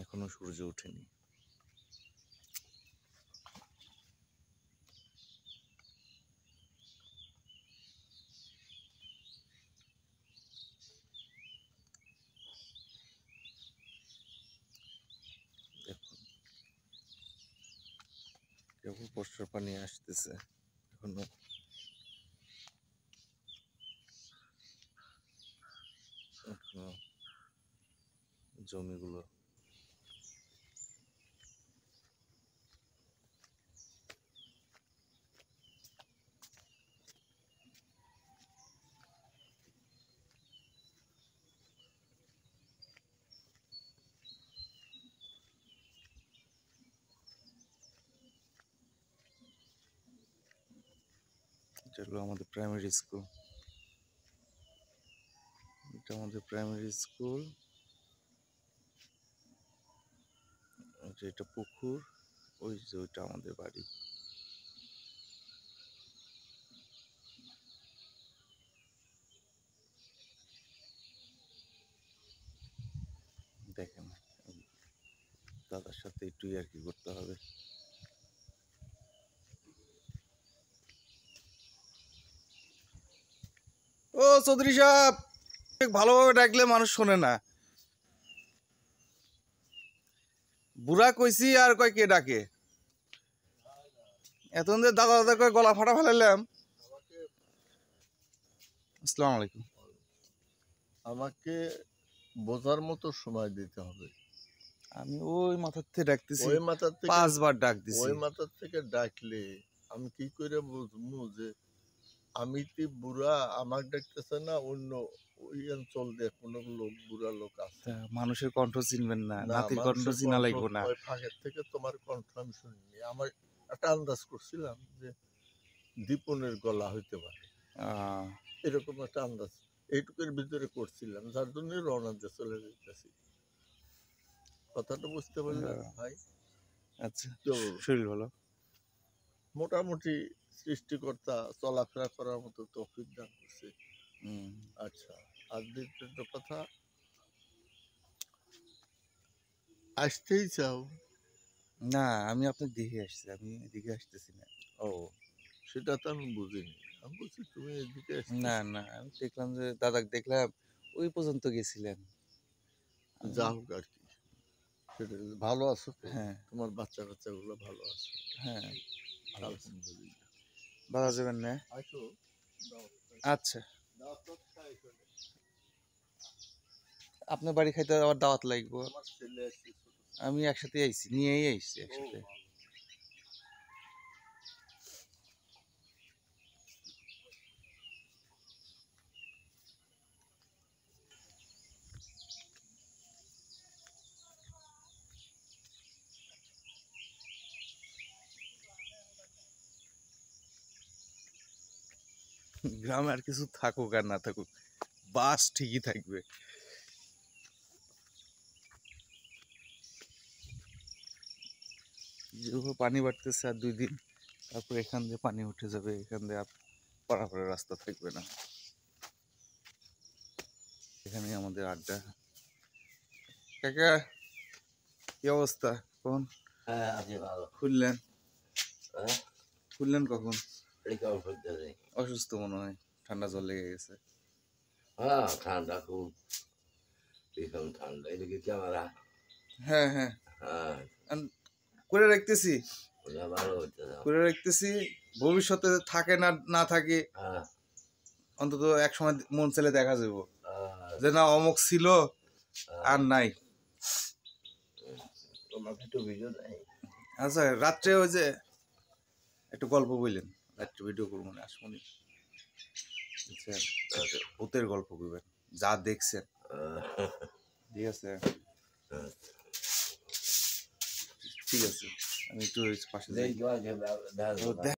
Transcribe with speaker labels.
Speaker 1: এখনো সূর্য ওঠেনি। দেখুন কেবল বর্ষার পানি আসতেছে, এখনো জমিগুলো এটা হলো আমাদের প্রাইমারি স্কুল। এটা আমাদের প্রাইমারি স্কুল। এটা পুকুর, ওই যে ওইটা আমাদের বাড়ি। দেখেন দাদার সাথে একটু আর কি করতে হবে। ও চৌধুরী সাহেব, ভালোভাবে ডাকলে মানুষ শোনে না। বুড়া কইছি আর কয় কে ডাকে। এতক্ষণ যে দাদা দাদা কয় গলা ফাটা ফেলাইলাম। আসসালামু আলাইকুম।
Speaker 2: আমাকে বোঝার মতো সময় দিতে হবে।
Speaker 1: আমি ওই মাথার থেকে ডাকতেছি,
Speaker 2: ওই মাথার থেকে
Speaker 1: 5 বার ডাক দিছি।
Speaker 2: ওই মাথার থেকে ডাকলে আমি কি করে বুঝবো যে আমি কি বুড়া, আমাকে ডাকতেছে না অন্য ওই অঞ্চল দিয়ে কোনো লোক বুড়া লোক আছে?
Speaker 1: মানুষের কণ্ঠ চিনবেন না,
Speaker 2: না,
Speaker 1: নাতির কণ্ঠ
Speaker 2: মানুষের
Speaker 1: চিনা
Speaker 2: কণ্ঠ
Speaker 1: লাগবো না।
Speaker 2: ওই ফাঁকের থেকে তোমার কণ্ঠ আমি শুনিনি। আমার একটা আন্দাজ করছিলাম যে দীপনের গলা হইতে পারে, এরকম একটা আন্দাজ এইটুকুর ভিতরে করছিলাম, যার জন্য রওনা দিয়ে চলে যেতেছি। কথাটা বুঝতে পারলাম ভাই?
Speaker 1: আচ্ছা,
Speaker 2: তো
Speaker 1: শরীর ভালো?
Speaker 2: মোটামুটি সৃষ্টিকর্তা চলাফেরা করার মতো তৌফিক দান করছে। আচ্ছা, আর দ্বিতীয় কথা, আসতেই চাও?
Speaker 1: না, আমি আপনাকে দেখে আসছি, আমি এদিকে আসতেছি না।
Speaker 2: ও, সেটা তো আমি বুঝিনি। আমি বলছি তুমি এদিকে
Speaker 1: না না, আমি দেখলাম যে দাদাকে দেখলাম ওই পর্যন্ত গেছিলেন।
Speaker 2: যা হোক আর কি, সেটা ভালো আছো তো?
Speaker 1: হ্যাঁ
Speaker 2: তোমার বাচ্চা কাচ্চাগুলো ভালো আছে?
Speaker 1: হ্যাঁ,
Speaker 2: আলহামদুলিল্লাহ।
Speaker 1: দাদা যাবেন না?
Speaker 2: আসো।
Speaker 1: আচ্ছা, আপনার বাড়ি খাইতে আবার দাওয়াত লাগবো।
Speaker 2: আমার ছেলে আসছে।
Speaker 1: আমি একসাথে আইছি, নিয়েই আইছি একসাথে। গ্রামে আর কিছু থাকুক আর না থাকুক, বাস ঠিকই থাকবে। যেভাবে পানি বাড়তেছে আর 2 দিন, তারপর এখান দিয়ে পানি উঠে যাবে, এখান দিয়ে আর পারাপারের রাস্তা থাকবে না। এখানে আমাদের আড্ডা। কাকা, কি অবস্থা? কখন খুললেন? খুললেন কখন? অসুস্থ মনে হয়, ঠান্ডা জল লেগে গেছে।
Speaker 3: হ্যাঁ, ঠান্ডা খুব, ভীষণ ঠান্ডা। এদিকে ক্যামেরা
Speaker 1: হ্যাঁ হ্যাঁ, করে রাখতেছি, করে রাখতেছি। ভবিষ্যতে থাকে না না থাকে, অন্তত এক সময় মন চাইলে দেখা যাব যে না অমুক ছিল আর নাই। আচ্ছা, রাত্রে ওই যে একটু গল্প বললেন, রাত্রে ভিডিও করবো না আসমনি, ভূতের গল্প করবেন যা দেখছেন। ঠিক আছে, ঠিক আছে, আমি একটু পাশে যাই।